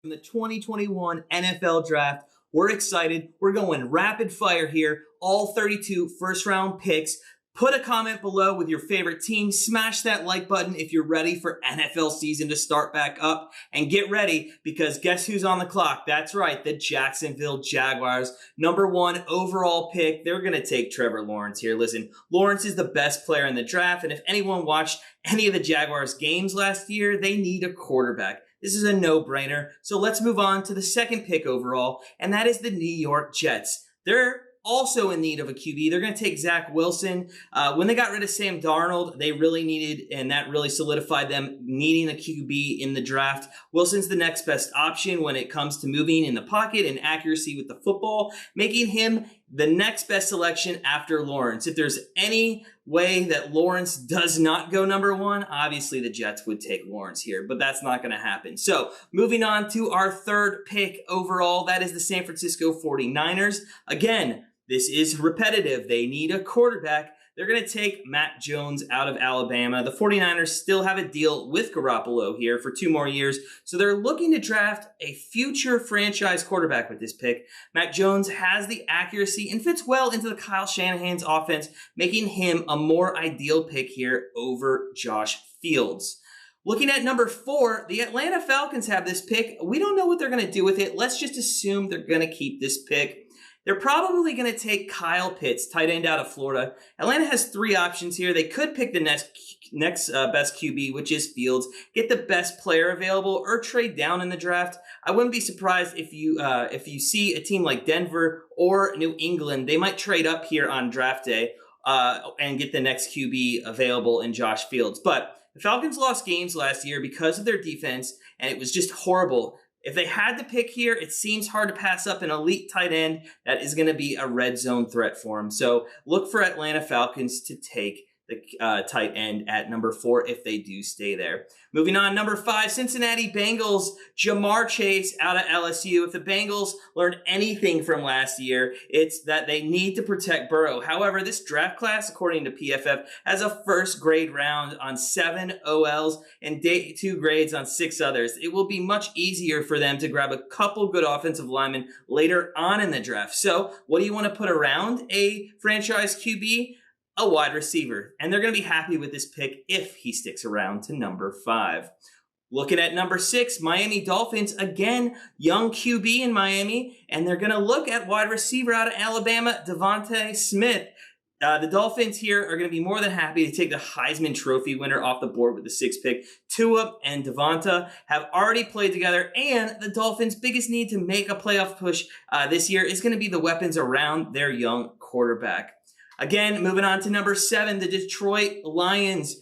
From the 2021 NFL Draft. We're excited. We're going rapid fire here. All 32 first-round picks. Put a comment below with your favorite team. Smash that like button if you're ready for NFL season to start back up. And get ready, because guess who's on the clock? That's right, the Jacksonville Jaguars. #1 overall pick. They're going to take Trevor Lawrence here. Listen, Lawrence is the best player in the draft, and if anyone watched any of the Jaguars games last year, they need a quarterback. This is a no-brainer. So let's move on to the second pick overall, and that is the New York Jets. They're also in need of a QB. They're going to take Zach Wilson. When they got rid of Sam Darnold, they really needed, and that really solidified them needing a QB in the draft. Wilson's the next best option when it comes to moving in the pocket and accuracy with the football, making him the next best selection after Lawrence. If there's any way that Lawrence does not go #1, obviously the Jets would take Lawrence here, but that's not going to happen. So moving on to our third pick overall, that is the San Francisco 49ers. Again, this is repetitive. They need a quarterback. They're going to take Matt Jones out of Alabama. The 49ers still have a deal with Garoppolo here for 2 more years, so they're looking to draft a future franchise quarterback with this pick. Matt Jones has the accuracy and fits well into the Kyle Shanahan's offense, making him a more ideal pick here over Josh Fields. Looking at #4, the Atlanta Falcons have this pick. We don't know what they're going to do with it. Let's just assume they're going to keep this pick. They're probably going to take Kyle Pitts, tight end out of Florida. Atlanta has 3 options here. They could pick the next best QB, which is Fields, get the best player available, or trade down in the draft. I wouldn't be surprised if you see a team like Denver or New England. They might trade up here on draft day and get the next QB available in Josh Fields. But the Falcons lost games last year because of their defense, and it was just horrible. If they had to pick here, it seems hard to pass up an elite tight end that is going to be a red zone threat for them. So look for Atlanta Falcons to take the tight end at #4 if they do stay there. Moving on, #5, Cincinnati Bengals, Jamar Chase out of LSU. If the Bengals learned anything from last year, it's that they need to protect Burrow. However, this draft class, according to PFF, has a first grade round on 7 OLs and day 2 grades on 6 others. It will be much easier for them to grab a couple good offensive linemen later on in the draft. So what do you want to put around a franchise QB? A wide receiver, and they're going to be happy with this pick if he sticks around to #5. Looking at #6, Miami Dolphins, again, young QB in Miami, and they're going to look at wide receiver out of Alabama, Devontae Smith. The Dolphins here are going to be more than happy to take the Heisman Trophy winner off the board with the 6th pick. Tua and Devonta have already played together, and the Dolphins' biggest need to make a playoff push this year is going to be the weapons around their young quarterback. Again, moving on to #7, the Detroit Lions.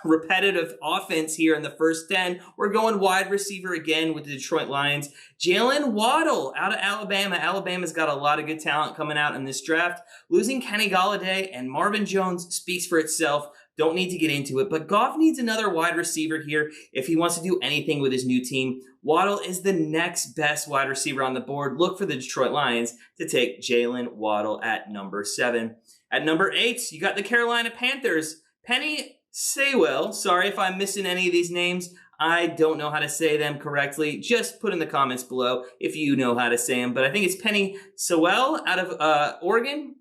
Repetitive offense here in the first 10. We're going wide receiver again with the Detroit Lions. Jalen Waddle out of Alabama. Alabama's got a lot of good talent coming out in this draft. Losing Kenny Golladay and Marvin Jones speaks for itself. Don't need to get into it, but Goff needs another wide receiver here if he wants to do anything with his new team. Waddle is the next best wide receiver on the board. Look for the Detroit Lions to take Jalen Waddle at #7. At #8, you got the Carolina Panthers. Penny Sewell. Sorry if I'm missing any of these names. I don't know how to say them correctly. Just put in the comments below if you know how to say them. But I think it's Penny Sewell out of Oregon.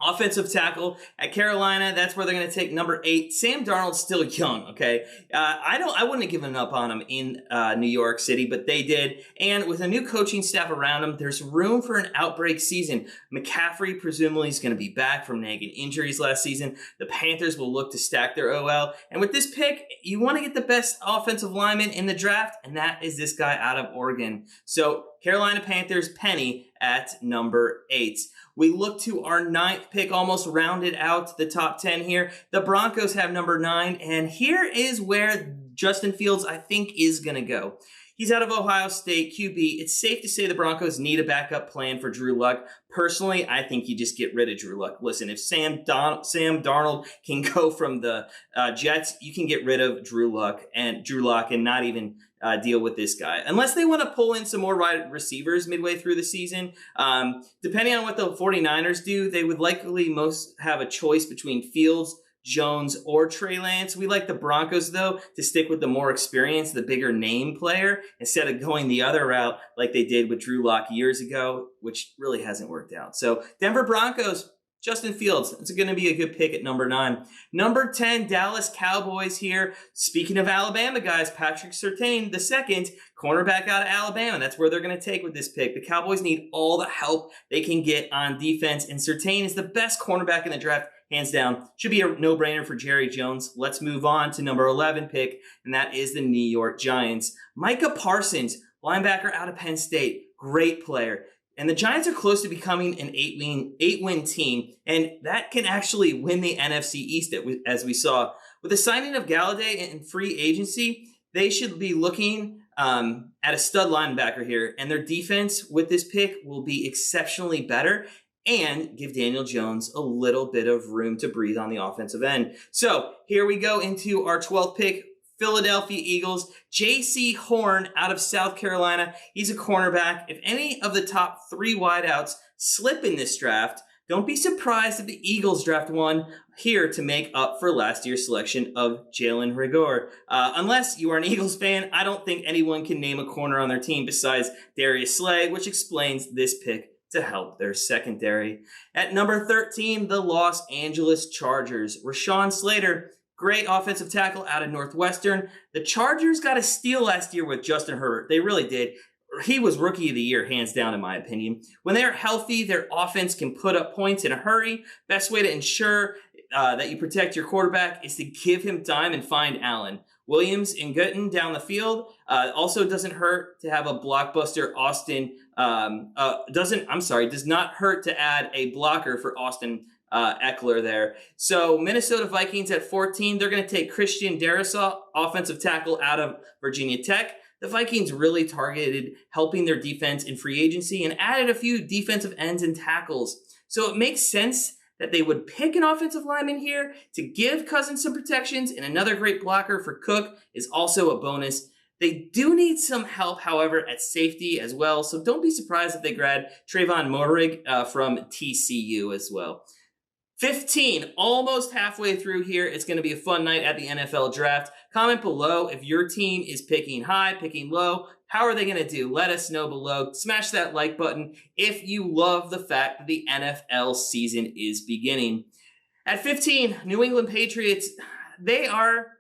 Offensive tackle at Carolina. That's where they're going to take #8. Sam Darnold's still young, okay? I wouldn't have given up on him in New York City, but they did. And with a new coaching staff around him, there's room for an outbreak season. McCaffrey presumably is going to be back from nagging injuries last season. The Panthers will look to stack their OL. And with this pick, you want to get the best offensive lineman in the draft, and that is this guy out of Oregon. So Carolina Panthers, Penny at #8. We look to our 9th pick, almost rounded out the top 10 here. The Broncos have #9, and here is where Justin Fields, I think, is going to go. He's out of Ohio State, QB. It's safe to say the Broncos need a backup plan for Drew Luck. Personally, I think you just get rid of Drew Luck. Listen, if Sam Darnold can go from the Jets, you can get rid of Drew Luck and not even deal with this guy. Unless they want to pull in some more wide receivers midway through the season. Depending on what the 49ers do, they would likely most have a choice between Fields, Jones or Trey Lance. We like the Broncos, though, to stick with the more experienced, the bigger name player, instead of going the other route like they did with Drew Lock years ago, which really hasn't worked out. So Denver Broncos, Justin Fields, it's going to be a good pick at number 9. Number 10, Dallas Cowboys here. Speaking of Alabama guys, Patrick Surtain, the second cornerback out of Alabama. That's where they're going to take with this pick. The Cowboys need all the help they can get on defense, and Surtain is the best cornerback in the draft, hands down. Should be a no-brainer for Jerry Jones. Let's move on to number 11 pick, and that is the New York Giants. Micah Parsons, linebacker out of Penn State. Great player. And the Giants are close to becoming an 8-win team, and that can actually win the NFC East, as we saw. With the signing of Galladay in free agency, they should be looking at a stud linebacker here, and their defense with this pick will be exceptionally better and give Daniel Jones a little bit of room to breathe on the offensive end. So here we go into our 12th pick. Philadelphia Eagles, J.C. Horn out of South Carolina. He's a cornerback. If any of the top 3 wideouts slip in this draft, don't be surprised if the Eagles draft one here to make up for last year's selection of Jalen Reagor. Unless you are an Eagles fan, I don't think anyone can name a corner on their team besides Darius Slay, which explains this pick to help their secondary. At number 13, the Los Angeles Chargers. Rashawn Slater, great offensive tackle out of Northwestern. The Chargers got a steal last year with Justin Herbert. They really did. He was Rookie of the Year, hands down, in my opinion. When they're healthy, their offense can put up points in a hurry. Best way to ensure that you protect your quarterback is to give him time and find Allen. Williams and Gutton down the field. Also doesn't hurt to have a blockbuster Austin. Does not hurt to add a blocker for Austin Eckler there. So Minnesota Vikings at 14, they're going to take Christian Darrisaw, offensive tackle out of Virginia Tech. The Vikings really targeted helping their defense in free agency and added a few defensive ends and tackles. So it makes sense that they would pick an offensive lineman here to give Cousins some protections, and another great blocker for Cook is also a bonus. They do need some help, however, at safety as well, so don't be surprised if they grab Trayvon Moehrig from TCU as well. 15, almost halfway through here. It's going to be a fun night at the NFL draft. Comment below if your team is picking high, picking low. How are they going to do? Let us know below. Smash that like button if you love the fact that the NFL season is beginning. At 15, New England Patriots, they are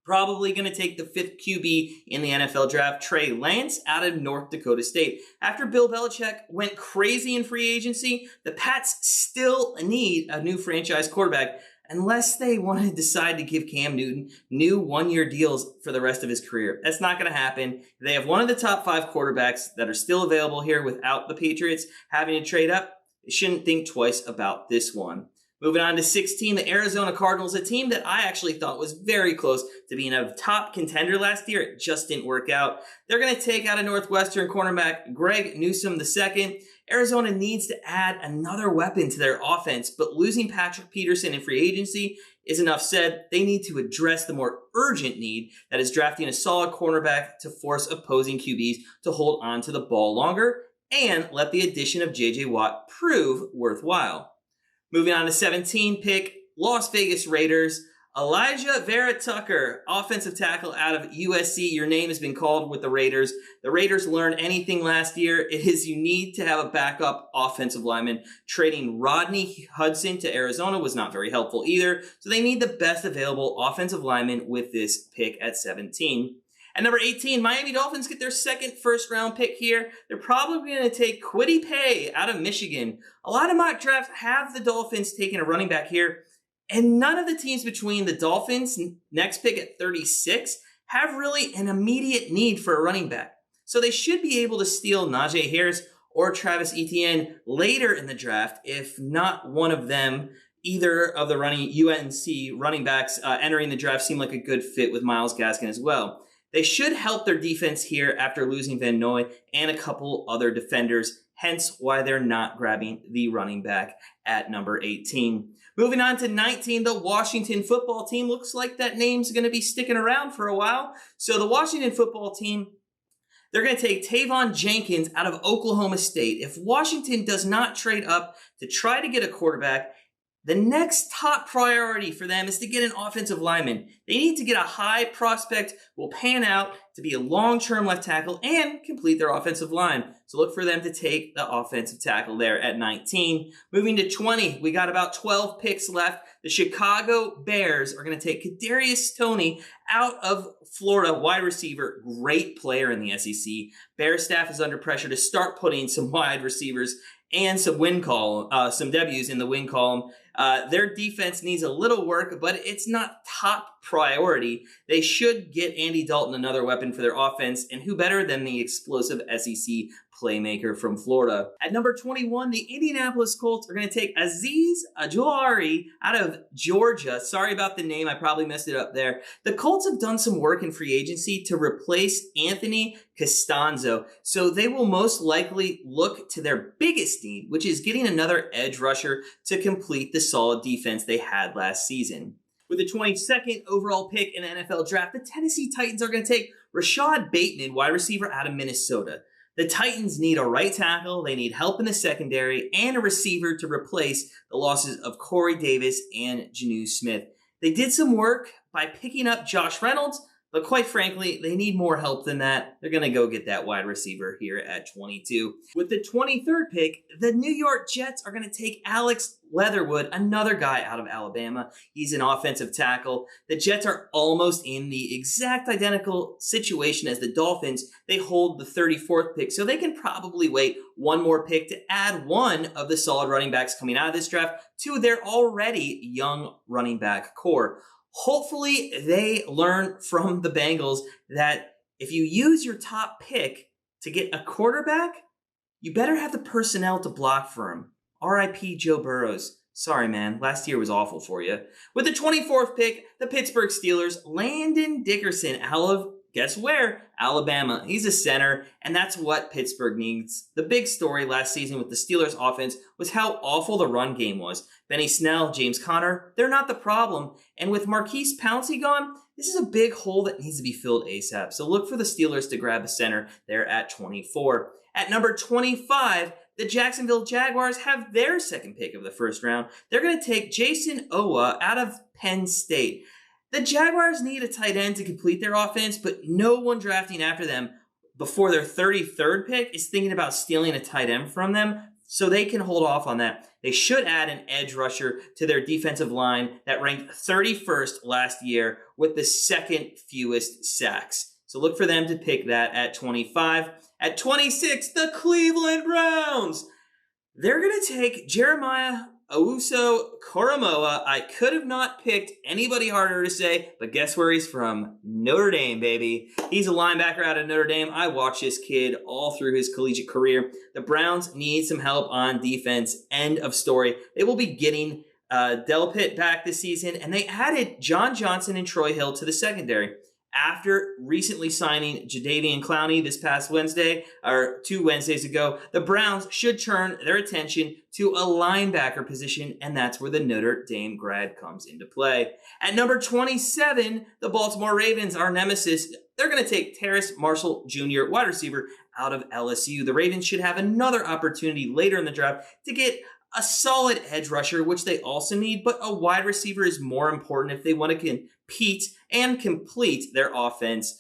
probably going to take the 5th QB in the NFL draft, Trey Lance out of North Dakota State. After Bill Belichick went crazy in free agency, the Pats still need a new franchise quarterback unless they want to decide to give Cam Newton new one-year deals for the rest of his career. That's not going to happen. They have one of the top 5 quarterbacks that are still available here without the Patriots having to trade up. They shouldn't think twice about this one. Moving on to 16, the Arizona Cardinals, a team that I actually thought was very close to being a top contender last year. It just didn't work out. They're going to take out a Northwestern cornerback, Greg Newsome II. Arizona needs to add another weapon to their offense, but losing Patrick Peterson in free agency is enough said. They need to address the more urgent need that is drafting a solid cornerback to force opposing QBs to hold on to the ball longer and let the addition of J.J. Watt prove worthwhile. Moving on to 17 pick, Las Vegas Raiders, Elijah Vera Tucker, offensive tackle out of USC. Your name has been called with the Raiders. The Raiders learned anything last year. It is you need to have a backup offensive lineman. Trading Rodney Hudson to Arizona was not very helpful either. So they need the best available offensive lineman with this pick at 17. At number 18, Miami Dolphins get their 2nd first-round pick here. They're probably going to take Kwity Paye out of Michigan. A lot of mock drafts have the Dolphins taking a running back here, and none of the teams between the Dolphins' next pick at 36 have really an immediate need for a running back. So they should be able to steal Najee Harris or Travis Etienne later in the draft, if not one of them. Either of the UNC running backs entering the draft seem like a good fit with Myles Gaskin as well. They should help their defense here after losing Van Noy and a couple other defenders, hence why they're not grabbing the running back at number 18. Moving on to 19, the Washington football team. Looks like that name's going to be sticking around for a while. So the Washington football team, they're going to take Tavon Jenkins out of Oklahoma State. If Washington does not trade up to try to get a quarterback, The next top priority for them is to get an offensive lineman. They need to get a high prospect who will pan out to be a long-term left tackle and complete their offensive line. So look for them to take the offensive tackle there at 19. Moving to 20, we got about 12 picks left. The Chicago Bears are going to take Kadarius Toney out of Florida, wide receiver, great player in the SEC. Bears staff is under pressure to start putting some wide receivers and some W's in the win column. Their defense needs a little work, but it's not top priority. They should get Andy Dalton another weapon for their offense, and who better than the explosive SEC playmaker from Florida. At number 21, the Indianapolis Colts are going to take Azeez Ojulari out of Georgia. Sorry about the name. I probably messed it up there. The Colts have done some work in free agency to replace Anthony Costanzo, so they will most likely look to their biggest need, which is getting another edge rusher to complete the solid defense they had last season. With the 22nd overall pick in the NFL draft, the Tennessee Titans are going to take Rashad Bateman, wide receiver out of Minnesota. The Titans need a right tackle, they need help in the secondary, and a receiver to replace the losses of Corey Davis and Jonnu Smith. They did some work by picking up Josh Reynolds, but quite frankly, they need more help than that. They're going to go get that wide receiver here at 22. With the 23rd pick, the New York Jets are going to take Alex Leatherwood, another guy out of Alabama. He's an offensive tackle. The Jets are almost in the exact identical situation as the Dolphins. They hold the 34th pick, so they can probably wait one more pick to add one of the solid running backs coming out of this draft to their already young running back core. Hopefully, they learn from the Bengals that if you use your top pick to get a quarterback, you better have the personnel to block for him. R.I.P. Joe Burrows. Sorry, man. Last year was awful for you. With the 24th pick, the Pittsburgh Steelers, Landon Dickerson out of, guess where? Alabama. He's a center, and that's what Pittsburgh needs. The big story last season with the Steelers offense was how awful the run game was. Benny Snell, James Conner, they're not the problem. And with Marquise Pouncey gone, this is a big hole that needs to be filled ASAP. So look for the Steelers to grab a center there at 24. At number 25, the Jacksonville Jaguars have their second pick of the first round. They're going to take Jason Owa out of Penn State. The Jaguars need a tight end to complete their offense, but no one drafting after them before their 33rd pick is thinking about stealing a tight end from them, so they can hold off on that. They should add an edge rusher to their defensive line that ranked 31st last year with the second fewest sacks. So look for them to pick that at 25. At 26, the Cleveland Browns. They're going to take Jeremiah Owusu-Koramoah. I could have not picked anybody harder to say, but guess where he's from? Notre Dame, baby. He's a linebacker out of Notre Dame. I watched this kid all through his collegiate career. The Browns need some help on defense. End of story. They will be getting Delpit back this season, and they added John Johnson and Troy Hill to the secondary. After recently signing Jadeveon Clowney this past Wednesday, or 2 Wednesdays ago, the Browns should turn their attention to a linebacker position, and that's where the Notre Dame grad comes into play. At number 27, the Baltimore Ravens, our nemesis, they're going to take Terrace Marshall Jr., wide receiver, out of LSU. The Ravens should have another opportunity later in the draft to get a solid edge rusher, which they also need, but a wide receiver is more important if they want to compete and complete their offense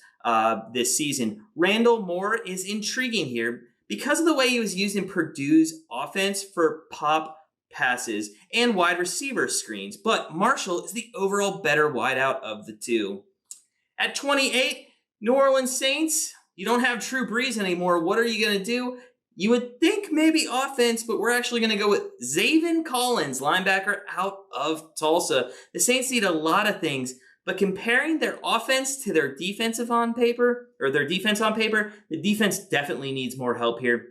this season. Randall Moore is intriguing here because of the way he was used in Purdue's offense for pop passes and wide receiver screens, but Marshall is the overall better wideout of the two. At 28, New Orleans Saints, you don't have Drew Brees anymore. What are you going to do? You would think maybe offense, but we're actually going to go with Zaven Collins, linebacker out of Tulsa. The Saints need a lot of things, but comparing their offense to their defense on paper, the defense definitely needs more help here.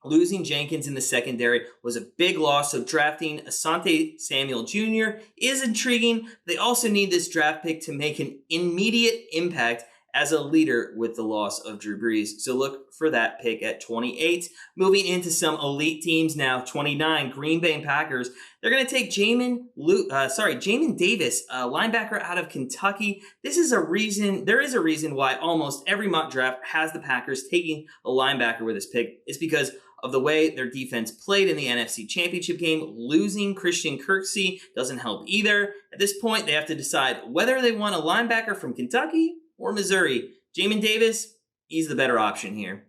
Losing Jenkins in the secondary was a big loss, so drafting Asante Samuel Jr. is intriguing. They also need this draft pick to make an immediate impact as a leader with the loss of Drew Brees. So look for that pick at 28. Moving into some elite teams now, 29, Green Bay Packers. They're going to take Jamin Davis, a linebacker out of Kentucky. There is a reason why almost every mock draft has the Packers taking a linebacker with this pick. It's because of the way their defense played in the NFC Championship game. Losing Christian Kirksey doesn't help either. At this point, they have to decide whether they want a linebacker from Kentucky or Missouri. Jamin Davis, he's the better option here.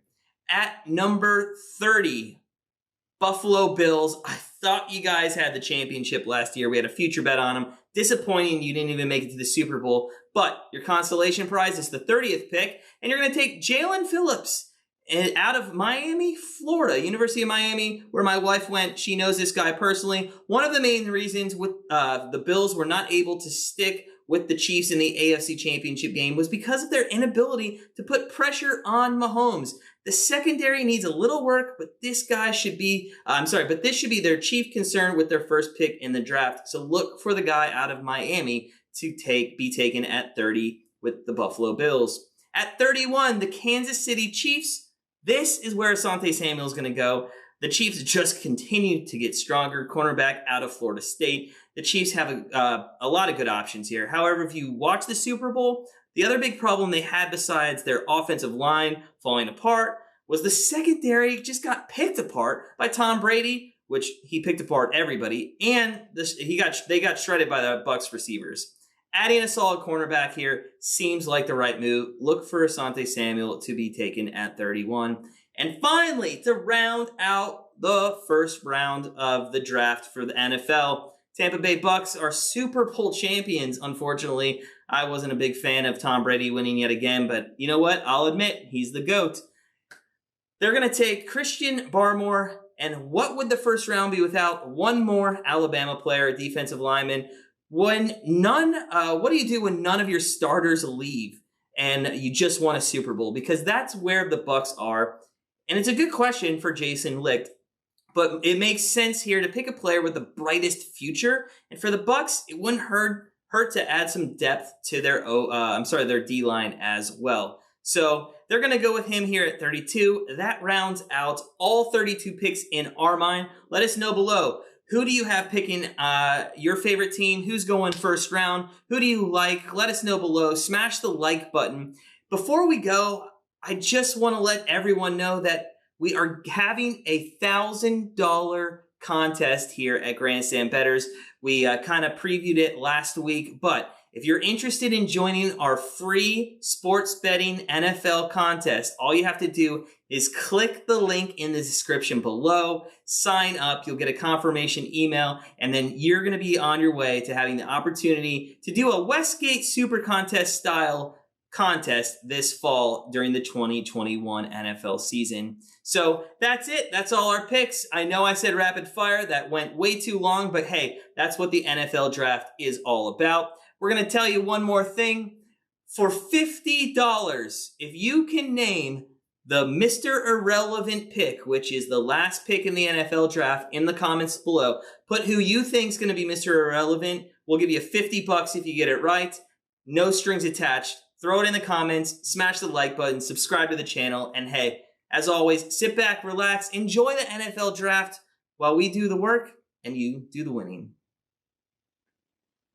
At number 30, Buffalo Bills. I thought you guys had the championship last year. We had a future bet on them. Disappointing you didn't even make it to the Super Bowl. But your consolation prize is the 30th pick, and you're going to take Jalen Phillips. And out of Miami, Florida, University of Miami, where my wife went. She knows this guy personally. One of the main reasons with the Bills were not able to stick with the Chiefs in the AFC Championship game was because of their inability to put pressure on Mahomes. The secondary needs a little work, but this should be their chief concern with their first pick in the draft. So look for the guy out of Miami to be taken at 30 with the Buffalo Bills. At 31, the Kansas City Chiefs. This is where Asante Samuel is going to go. The Chiefs just continue to get stronger. Cornerback out of Florida State. The Chiefs have a lot of good options here. However, if you watch the Super Bowl, the other big problem they had besides their offensive line falling apart was the secondary just got picked apart by Tom Brady, which he picked apart everybody, and they got shredded by the Bucs receivers. Adding a solid cornerback here seems like the right move. Look for Asante Samuel to be taken at 31. And finally, to round out the first round of the draft for the NFL, Tampa Bay Bucks are Super Bowl champions. Unfortunately, I wasn't a big fan of Tom Brady winning yet again, but you know what? I'll admit, he's the GOAT. They're going to take Christian Barmore, and what would the first round be without one more Alabama player, a defensive lineman? What do you do when none of your starters leave and you just won a Super Bowl? Because that's where the Bucks are. And it's a good question for Jason Licht, but it makes sense here to pick a player with the brightest future. And for the Bucks, it wouldn't hurt to add some depth to their D-line as well. So they're going to go with him here at 32. That rounds out all 32 picks in our mind. Let us know below. Who do you have picking your favorite team? Who's going first round? Who do you like? Let us know below. Smash the like button. Before we go, I just want to let everyone know that we are having a $1,000 contest here at Grandstand Bettors. We kind of previewed it last week, but if you're interested in joining our free sports betting NFL contest, all you have to do is click the link in the description below, sign up, you'll get a confirmation email, and then you're going to be on your way to having the opportunity to do a Westgate Super Contest style contest this fall during the 2021 NFL season. So that's it. That's all our picks. I know I said rapid fire. That went way too long, but hey, that's what the NFL draft is all about. We're going to tell you one more thing. For $50, if you can name the Mr. Irrelevant pick, which is the last pick in the NFL draft, in the comments below, put who you think is going to be Mr. Irrelevant. We'll give you $50 if you get it right. No strings attached. Throw it in the comments, smash the like button, subscribe to the channel, and hey, as always, sit back, relax, enjoy the NFL draft while we do the work and you do the winning.